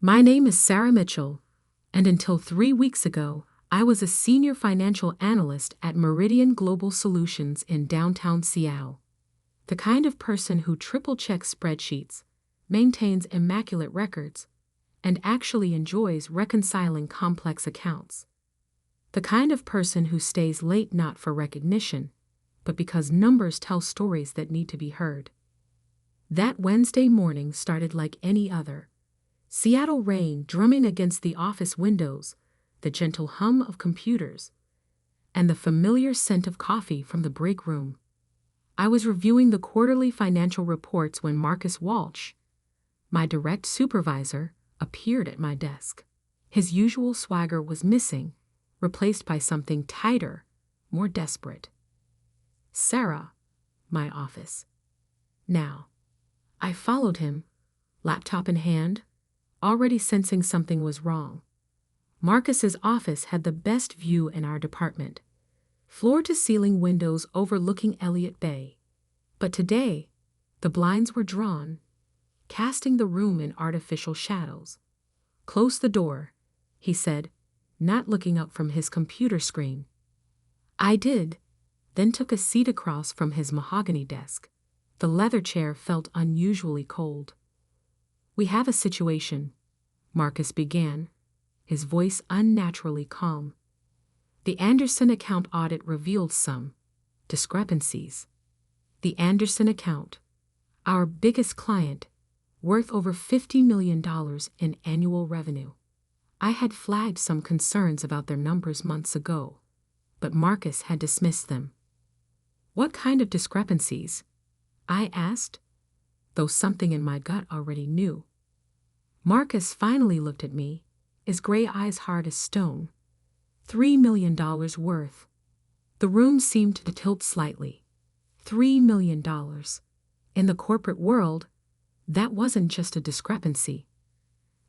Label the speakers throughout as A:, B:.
A: My name is Sarah Mitchell, and until 3 weeks ago, I was a senior financial analyst at Meridian Global Solutions in downtown Seattle. The kind of person who triple-checks spreadsheets, maintains immaculate records, and actually enjoys reconciling complex accounts. The kind of person who stays late not for recognition, but because numbers tell stories that need to be heard. That Wednesday morning started like any other. Seattle rain drumming against the office windows, the gentle hum of computers, and the familiar scent of coffee from the break room. I was reviewing the quarterly financial reports when Marcus Walsh, my direct supervisor, appeared at my desk. His usual swagger was missing, replaced by something tighter, more desperate. Sarah, my office. Now. I followed him, laptop in hand, already sensing something was wrong. Marcus's office had the best view in our department, floor-to-ceiling windows overlooking Elliott Bay. But today, the blinds were drawn, casting the room in artificial shadows. "Close the door," he said, not looking up from his computer screen. I did, then took a seat across from his mahogany desk. The leather chair felt unusually cold. "We have a situation," Marcus began, his voice unnaturally calm. "The Anderson account audit revealed some discrepancies. The Anderson account, our biggest client, worth over $50 million in annual revenue. I had flagged some concerns about their numbers months ago, but Marcus had dismissed them." "What kind of discrepancies?" I asked, though something in my gut already knew. Marcus finally looked at me, his gray eyes hard as stone. $3 million worth. The room seemed to tilt slightly. $3 million. In the corporate world, that wasn't just a discrepancy.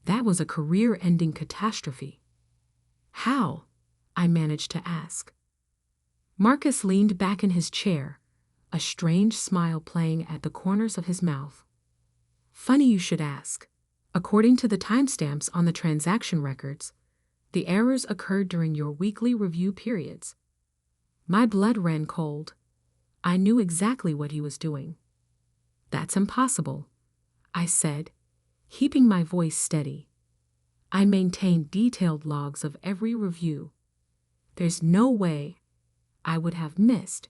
A: That was a career-ending catastrophe. "How?" I managed to ask. Marcus leaned back in his chair, a strange smile playing at the corners of his mouth. "Funny you should ask. According to the timestamps on the transaction records, the errors occurred during your weekly review periods." My blood ran cold. I knew exactly what he was doing. "That's impossible," I said, keeping my voice steady. "I maintain detailed logs of every review. There's no way I would have missed.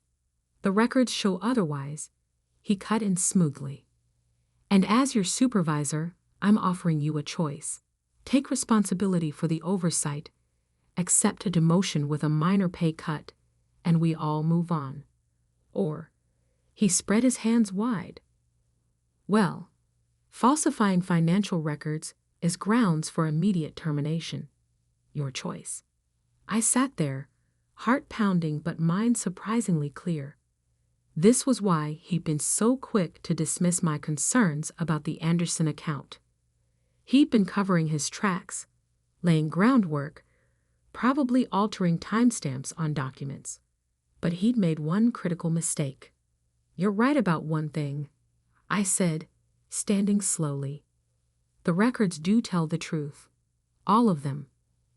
A: The records show otherwise," he cut in smoothly. "And as your supervisor, I'm offering you a choice. Take responsibility for the oversight, accept a demotion with a minor pay cut, and we all move on. Or," he spread his hands wide, "well, falsifying financial records is grounds for immediate termination. Your choice." I sat there, heart pounding but mind surprisingly clear. This was why he'd been so quick to dismiss my concerns about the Anderson account. He'd been covering his tracks, laying groundwork, probably altering timestamps on documents. But he'd made one critical mistake. "You're right about one thing," I said, standing slowly. "The records do tell the truth. All of them,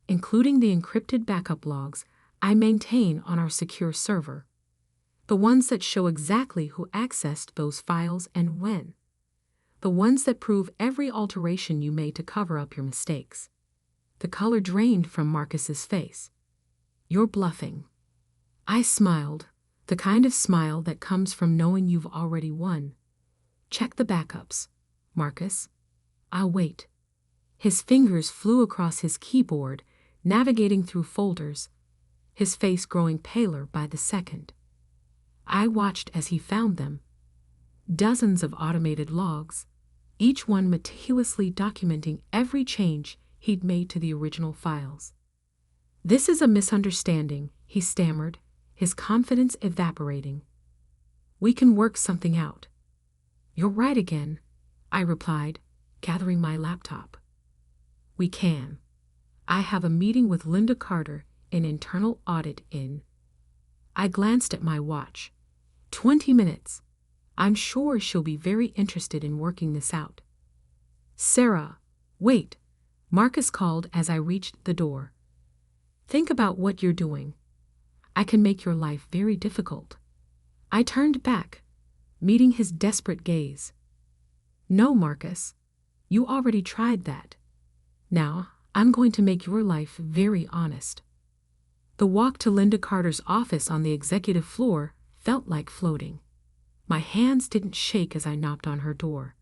A: including the encrypted backup logs I maintain on our secure server. The ones that show exactly who accessed those files and when. The ones that prove every alteration you made to cover up your mistakes." The color drained from Marcus's face. "You're bluffing." I smiled, the kind of smile that comes from knowing you've already won. "Check the backups, Marcus. I'll wait." His fingers flew across his keyboard, navigating through folders, his face growing paler by the second. I watched as he found them. Dozens of automated logs, each one meticulously documenting every change he'd made to the original files. "This is a misunderstanding," he stammered, his confidence evaporating. "We can work something out." "You're right again," I replied, gathering my laptop. "We can. I have a meeting with Linda Carter in internal audit in—" I glanced at my watch. 20 minutes. I'm sure she'll be very interested in working this out. "Sarah, wait," Marcus called as I reached the door. Think about what you're doing. I can make your life very difficult. I turned back, meeting his desperate gaze. No, Marcus. You already tried that. Now, I'm going to make your life very honest. The walk to Linda Carter's office on the executive floor felt like floating. My hands didn't shake as I knocked on her door.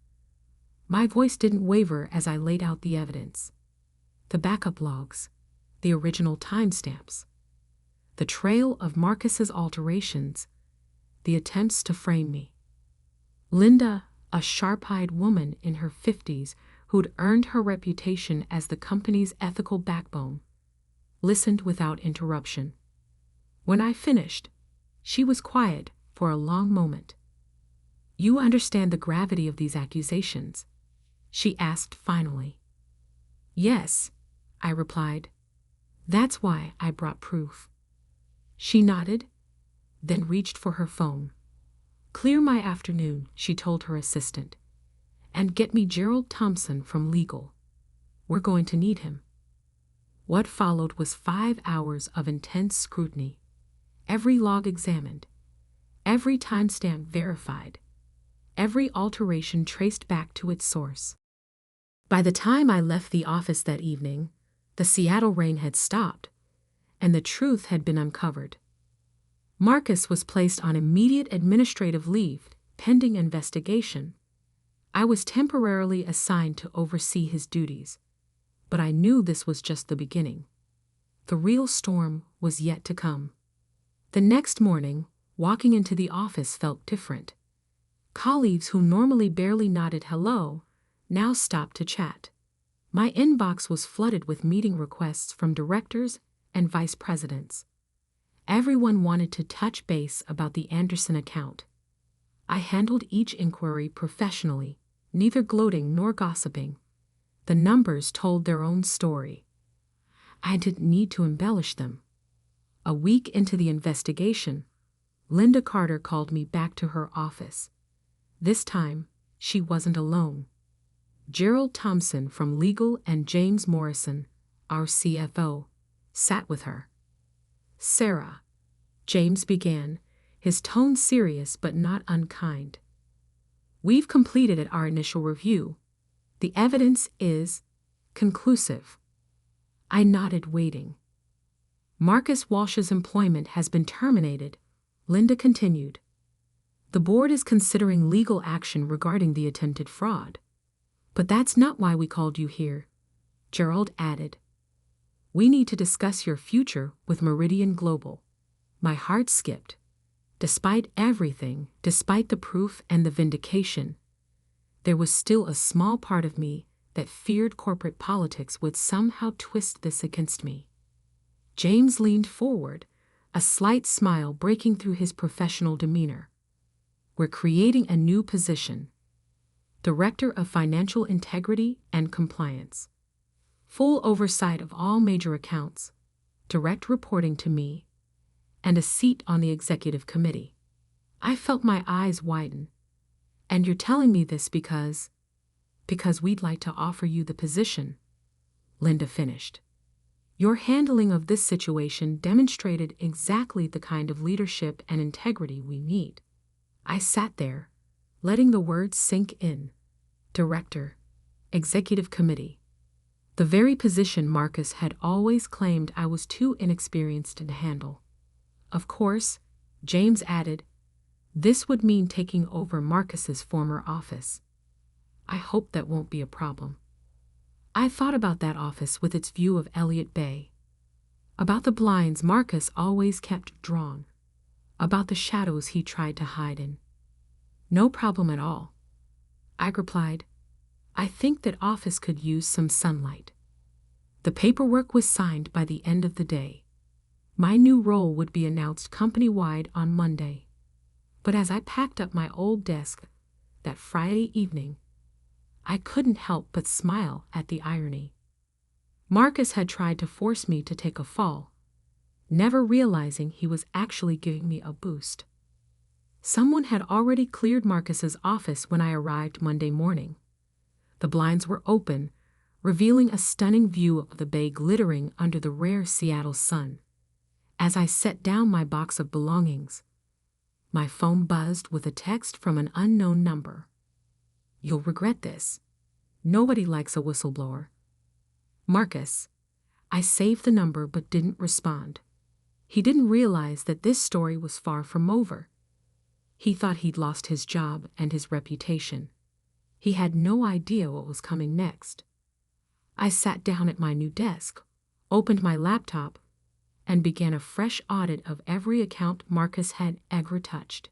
A: My voice didn't waver as I laid out the evidence. The backup logs, the original timestamps, the trail of Marcus's alterations, the attempts to frame me. Linda, a sharp-eyed woman in her 50s who'd earned her reputation as the company's ethical backbone, listened without interruption. When I finished, she was quiet for a long moment. You understand the gravity of these accusations? She asked finally. Yes, I replied. That's why I brought proof. She nodded, then reached for her phone. Clear my afternoon, she told her assistant, and get me Gerald Thompson from legal. We're going to need him. What followed was 5 hours of intense scrutiny. Every log examined, every timestamp verified, every alteration traced back to its source. By the time I left the office that evening, the Seattle rain had stopped, and the truth had been uncovered. Marcus was placed on immediate administrative leave, pending investigation. I was temporarily assigned to oversee his duties, but I knew this was just the beginning. The real storm was yet to come. The next morning, walking into the office felt different. Colleagues who normally barely nodded hello now stopped to chat. My inbox was flooded with meeting requests from directors and vice presidents. Everyone wanted to touch base about the Anderson account. I handled each inquiry professionally, neither gloating nor gossiping. The numbers told their own story. I didn't need to embellish them. A week into the investigation, Linda Carter called me back to her office. This time, she wasn't alone. Gerald Thompson from Legal and James Morrison, our CFO, sat with her. Sarah, James began, his tone serious but not unkind. We've completed our initial review. The evidence is conclusive. I nodded, waiting. Marcus Walsh's employment has been terminated, Linda continued. The board is considering legal action regarding the attempted fraud. But that's not why we called you here, Gerald added. We need to discuss your future with Meridian Global. My heart skipped. Despite everything, despite the proof and the vindication, there was still a small part of me that feared corporate politics would somehow twist this against me. James leaned forward, a slight smile breaking through his professional demeanor. We're creating a new position. Director of Financial Integrity and Compliance. Full oversight of all major accounts, direct reporting to me, and a seat on the executive committee. I felt my eyes widen. And you're telling me this because we'd like to offer you the position, Linda finished. Your handling of this situation demonstrated exactly the kind of leadership and integrity we need. I sat there, letting the words sink in. Director, Executive Committee. The very position Marcus had always claimed I was too inexperienced to handle. Of course, James added, this would mean taking over Marcus's former office. I hope that won't be a problem. I thought about that office with its view of Elliott Bay, about the blinds Marcus always kept drawn, about the shadows he tried to hide in. No problem at all, I replied. I think that office could use some sunlight. The paperwork was signed by the end of the day. My new role would be announced company-wide on Monday. But as I packed up my old desk that Friday evening, I couldn't help but smile at the irony. Marcus had tried to force me to take a fall, never realizing he was actually giving me a boost. Someone had already cleared Marcus's office when I arrived Monday morning. The blinds were open, revealing a stunning view of the bay glittering under the rare Seattle sun. As I set down my box of belongings, my phone buzzed with a text from an unknown number. "You'll regret this. Nobody likes a whistleblower. Marcus." I saved the number but didn't respond. He didn't realize that this story was far from over. He thought he'd lost his job and his reputation. He had no idea what was coming next. I sat down at my new desk, opened my laptop, and began a fresh audit of every account Marcus had ever touched.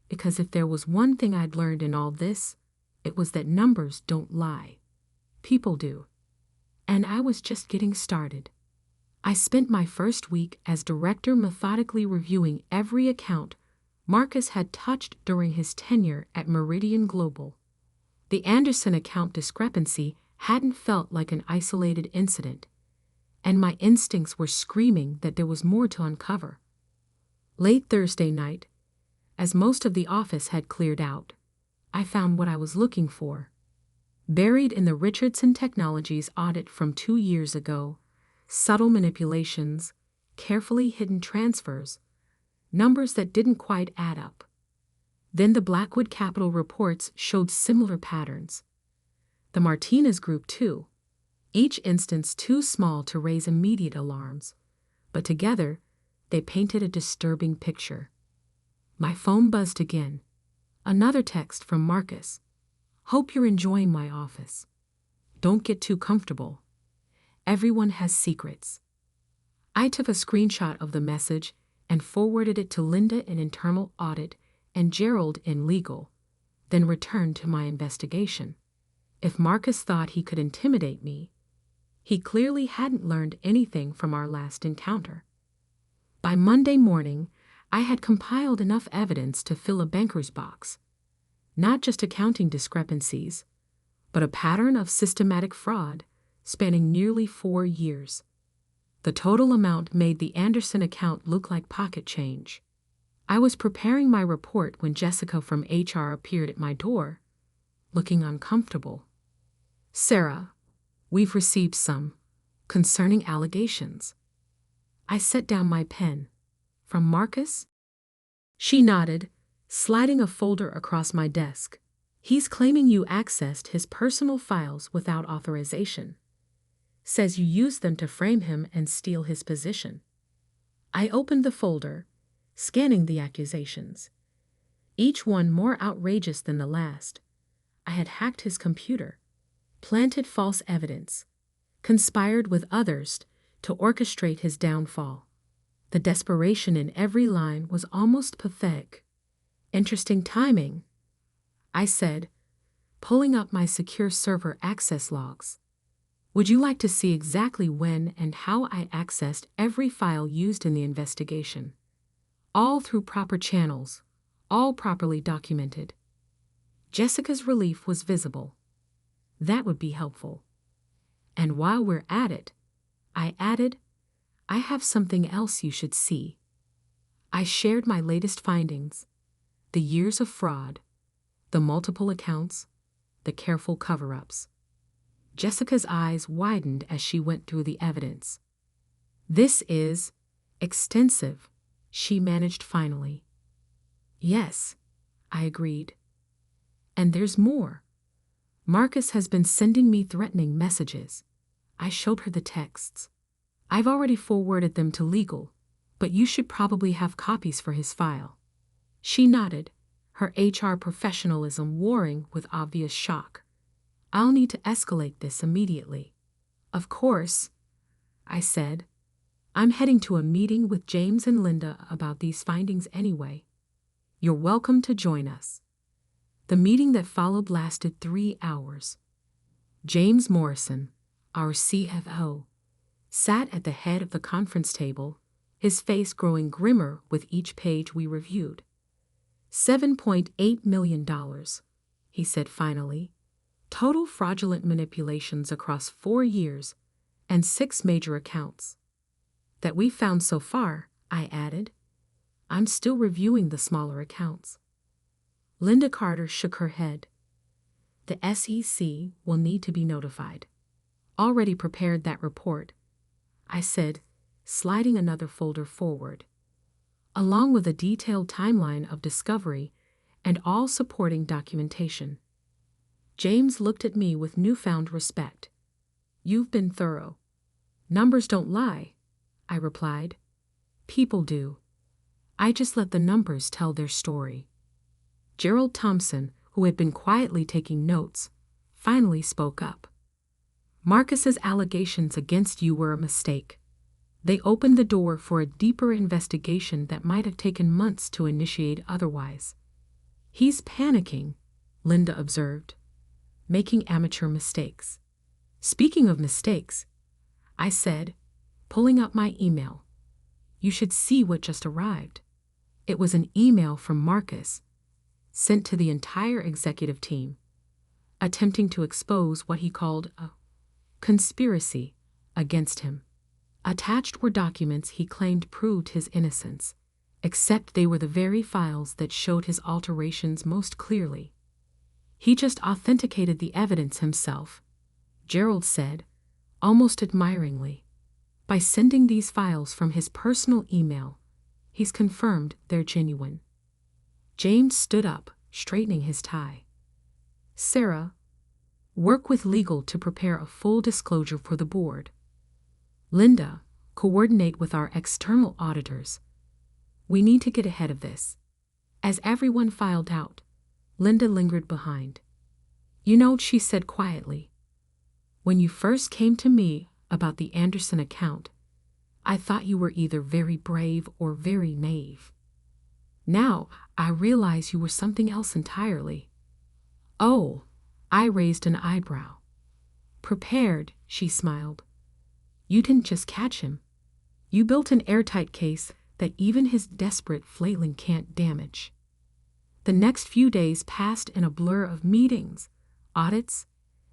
A: Because if there was one thing I'd learned in all this, it was that numbers don't lie. People do. And I was just getting started. I spent my first week as director methodically reviewing every account Marcus had touched during his tenure at Meridian Global. The Anderson account discrepancy hadn't felt like an isolated incident, and my instincts were screaming that there was more to uncover. Late Thursday night, as most of the office had cleared out, I found what I was looking for. Buried in the Richardson Technologies audit from 2 years ago, subtle manipulations, carefully hidden transfers, numbers that didn't quite add up. Then the Blackwood Capital reports showed similar patterns. The Martinez Group too, each instance too small to raise immediate alarms, but together they painted a disturbing picture. My phone buzzed again. Another text from Marcus. "Hope you're enjoying my office. Don't get too comfortable. Everyone has secrets." I took a screenshot of the message and forwarded it to Linda in internal audit and Gerald in legal, then returned to my investigation. If Marcus thought he could intimidate me, he clearly hadn't learned anything from our last encounter. By Monday morning, I had compiled enough evidence to fill a banker's box. Not just accounting discrepancies, but a pattern of systematic fraud spanning nearly 4 years. The total amount made the Anderson account look like pocket change. I was preparing my report when Jessica from HR appeared at my door, looking uncomfortable. "Sarah, we've received some concerning allegations." I set down my pen. "From Marcus?" She nodded, sliding a folder across my desk. "He's claiming you accessed his personal files without authorization. Says you used them to frame him and steal his position." I opened the folder, scanning the accusations. Each one more outrageous than the last. I had hacked his computer, planted false evidence, conspired with others to orchestrate his downfall. The desperation in every line was almost pathetic. "Interesting timing," I said, pulling up my secure server access logs. "Would you like to see exactly when and how I accessed every file used in the investigation? All through proper channels, all properly documented." Jessica's relief was visible. "That would be helpful. And while we're at it," I added, "I have something else you should see." I shared my latest findings. The years of fraud, the multiple accounts, the careful cover-ups. Jessica's eyes widened as she went through the evidence. "This is extensive," she managed finally. "Yes," I agreed. "And there's more. Marcus has been sending me threatening messages." I showed her the texts. "I've already forwarded them to legal, but you should probably have copies for his file." She nodded, her HR professionalism warring with obvious shock. "I'll need to escalate this immediately." "Of course," I said. "I'm heading to a meeting with James and Linda about these findings anyway. You're welcome to join us." The meeting that followed lasted 3 hours. James Morrison, our CFO, sat at the head of the conference table, his face growing grimmer with each page we reviewed. $7.8 million, he said finally. Total fraudulent manipulations across 4 years and 6 major accounts. "That we found so far," I added. "I'm still reviewing the smaller accounts." Linda Carter shook her head. "The SEC will need to be notified." already prepared that report," I said, sliding another folder forward, along with a detailed timeline of discovery and all supporting documentation. James looked at me with newfound respect. "You've been thorough." "Numbers don't lie," I replied. "People do. I just let the numbers tell their story." Gerald Thompson, who had been quietly taking notes, finally spoke up. "Marcus's allegations against you were a mistake. They opened the door for a deeper investigation that might have taken months to initiate otherwise." "He's panicking," Linda observed, "making amateur mistakes." "Speaking of mistakes," I said, pulling up my email, "you should see what just arrived." It was an email from Marcus, sent to the entire executive team, attempting to expose what he called a conspiracy against him. Attached were documents he claimed proved his innocence, except they were the very files that showed his alterations most clearly. "He just authenticated the evidence himself," Gerald said, almost admiringly. "By sending these files from his personal email, he's confirmed they're genuine." James stood up, straightening his tie. "Sarah, work with legal to prepare a full disclosure for the board. Linda, coordinate with our external auditors. We need to get ahead of this." As everyone filed out, Linda lingered behind. "You know," she said quietly, "when you first came to me about the Anderson account, I thought you were either very brave or very naive. Now I realize you were something else entirely." "Oh," I raised an eyebrow. "Prepared," she smiled. "You didn't just catch him. You built an airtight case that even his desperate flailing can't damage." The next few days passed in a blur of meetings, audits,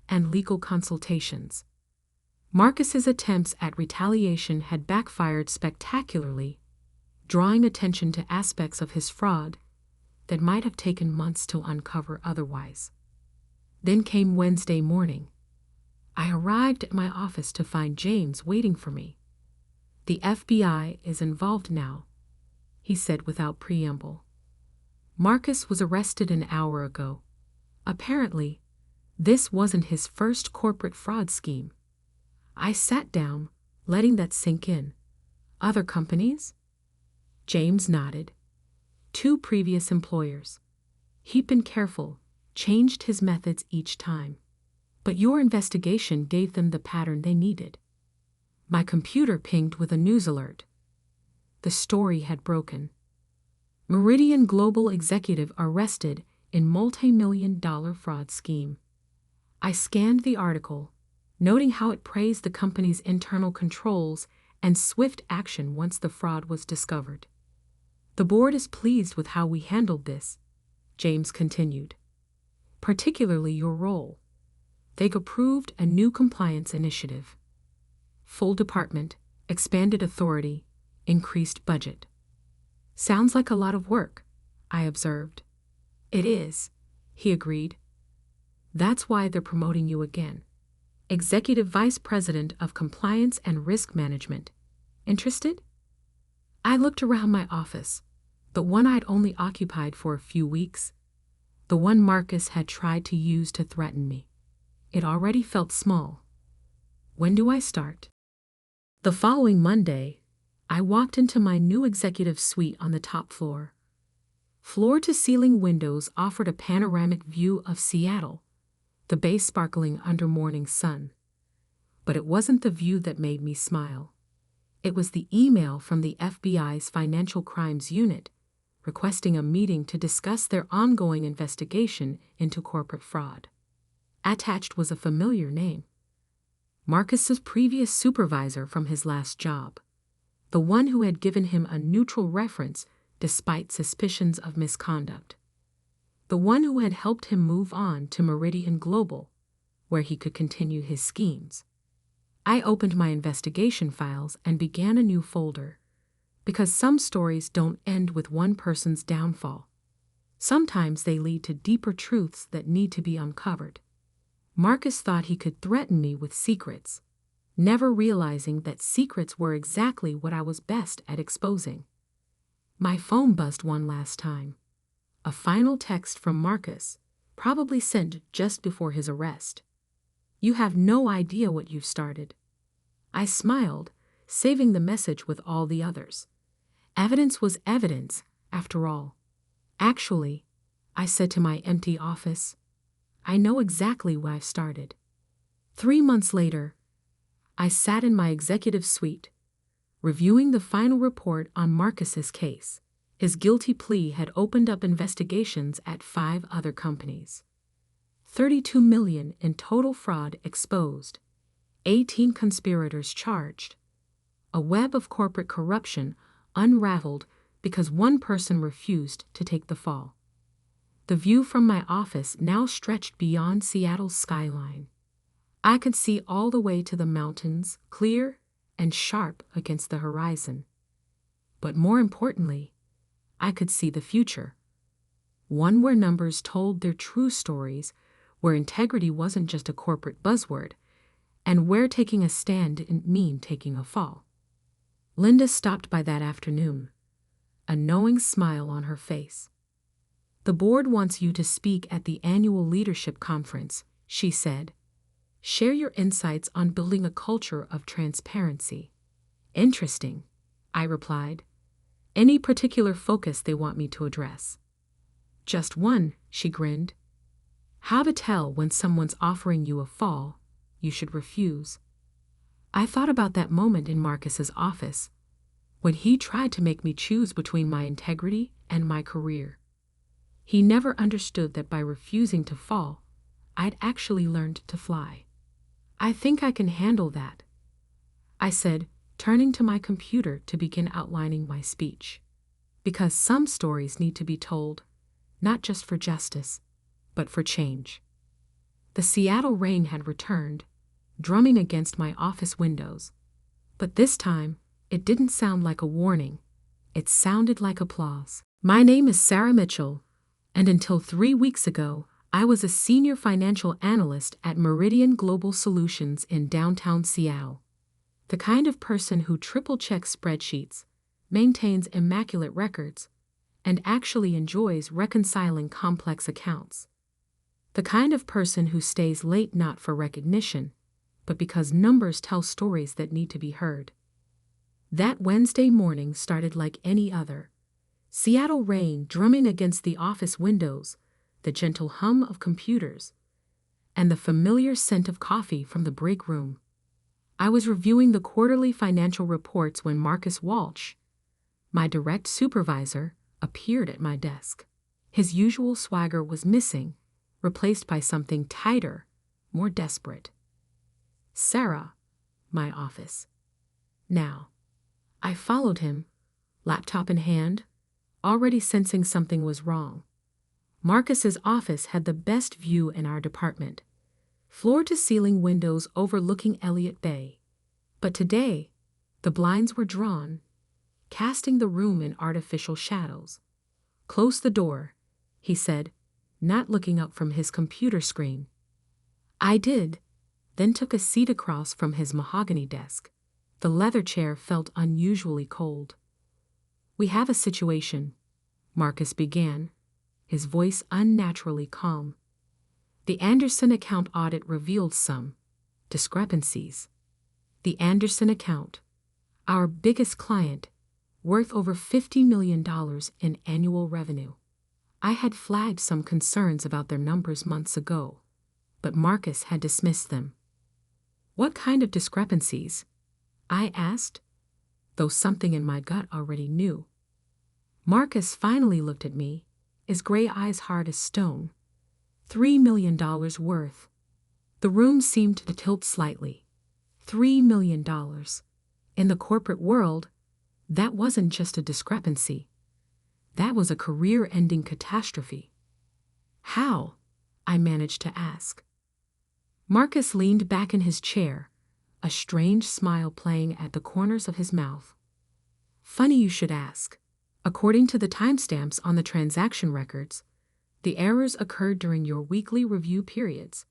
A: and legal consultations. Marcus's attempts at retaliation had backfired spectacularly, drawing attention to aspects of his fraud that might have taken months to uncover otherwise. Then came Wednesday morning. I arrived at my office to find James waiting for me. "The FBI is involved now," he said without preamble. "Marcus was arrested an hour ago. Apparently, this wasn't his first corporate fraud scheme." I sat down, letting that sink in. "Other companies?" James nodded. "2 previous employers. He'd been careful, changed his methods each time. But your investigation gave them the pattern they needed." My computer pinged with a news alert. The story had broken. "Meridian Global Executive arrested in multi-million-dollar fraud scheme." I scanned the article, noting how it praised the company's internal controls and swift action once the fraud was discovered. "The board is pleased with how we handled this," James continued. "Particularly your role. They approved a new compliance initiative. Full department, expanded authority, increased budget." "Sounds like a lot of work," I observed. "It is," he agreed. "That's why they're promoting you again. Executive Vice President of Compliance and Risk Management. Interested?" I looked around my office, the one I'd only occupied for a few weeks, the one Marcus had tried to use to threaten me. It already felt small. "When do I start?" The following Monday, I walked into my new executive suite on the top floor. Floor-to-ceiling windows offered a panoramic view of Seattle, the bay sparkling under morning sun. But it wasn't the view that made me smile. It was the email from the FBI's Financial Crimes Unit requesting a meeting to discuss their ongoing investigation into corporate fraud. Attached was a familiar name. Marcus's previous supervisor from his last job, the one who had given him a neutral reference despite suspicions of misconduct, the one who had helped him move on to Meridian Global, where he could continue his schemes. I opened my investigation files and began a new folder, because some stories don't end with one person's downfall. Sometimes they lead to deeper truths that need to be uncovered. Marcus thought he could threaten me with secrets, never realizing that secrets were exactly what I was best at exposing. My phone buzzed one last time. A final text from Marcus, probably sent just before his arrest. "You have no idea what you've started." I smiled, saving the message with all the others. Evidence was evidence, after all. "Actually," I said to my empty office, "I know exactly why I've started." 3 months later, I sat in my executive suite, reviewing the final report on Marcus's case. His guilty plea had opened up investigations at 5 other companies. 32 million in total fraud exposed, 18 conspirators charged, a web of corporate corruption unraveled because one person refused to take the fall. The view from my office now stretched beyond Seattle's skyline. I could see all the way to the mountains, clear and sharp against the horizon. But more importantly, I could see the future. One where numbers told their true stories, where integrity wasn't just a corporate buzzword, and where taking a stand didn't mean taking a fall. Linda stopped by that afternoon, a knowing smile on her face. "The board wants you to speak at the annual leadership conference," she said. "Share your insights on building a culture of transparency." "Interesting," I replied. "Any particular focus they want me to address?" "Just one," she grinned. "How to tell when someone's offering you a fall you should refuse." I thought about that moment in Marcus's office, when he tried to make me choose between my integrity and my career. He never understood that by refusing to fall, I'd actually learned to fly. "I think I can handle that," I said, turning to my computer to begin outlining my speech. Because some stories need to be told, not just for justice, but for change. The Seattle rain had returned, drumming against my office windows. But this time, it didn't sound like a warning. It sounded like applause. "My name is Sarah Mitchell, and until 3 weeks ago, I was a senior financial analyst at Meridian Global Solutions in downtown Seattle. The kind of person who triple-checks spreadsheets, maintains immaculate records, and actually enjoys reconciling complex accounts. The kind of person who stays late not for recognition, but because numbers tell stories that need to be heard." That Wednesday morning started like any other. Seattle rain drumming against the office windows, the gentle hum of computers, and the familiar scent of coffee from the break room. I was reviewing the quarterly financial reports when Marcus Walsh, my direct supervisor, appeared at my desk. His usual swagger was missing, replaced by something tighter, more desperate. "Sarah," my office. Now, I followed him, laptop in hand, already sensing something was wrong. Marcus's office had the best view in our department, floor-to-ceiling windows overlooking Elliott Bay. But today, the blinds were drawn, casting the room in artificial shadows. "Close the door," he said, not looking up from his computer screen. I did, then took a seat across from his mahogany desk. The leather chair felt unusually cold. "We have a situation," Marcus began, his voice unnaturally calm. "The Anderson account audit revealed some discrepancies. The Anderson account, our biggest client, worth over $50 million in annual revenue. I had flagged some concerns about their numbers months ago, but Marcus had dismissed them." "What kind of discrepancies?" I asked, though something in my gut already knew. Marcus finally looked at me, his gray eyes hard as stone. $3 million worth. The room seemed to tilt slightly. $3 million. In the corporate world, that wasn't just a discrepancy. That was a career-ending catastrophe. "How?" I managed to ask. Marcus leaned back in his chair, a strange smile playing at the corners of his mouth. "Funny you should ask. According to the timestamps on the transaction records, the errors occurred during your weekly review periods."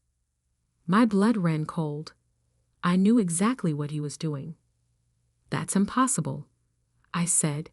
A: My blood ran cold. I knew exactly what he was doing. That's impossible, I said,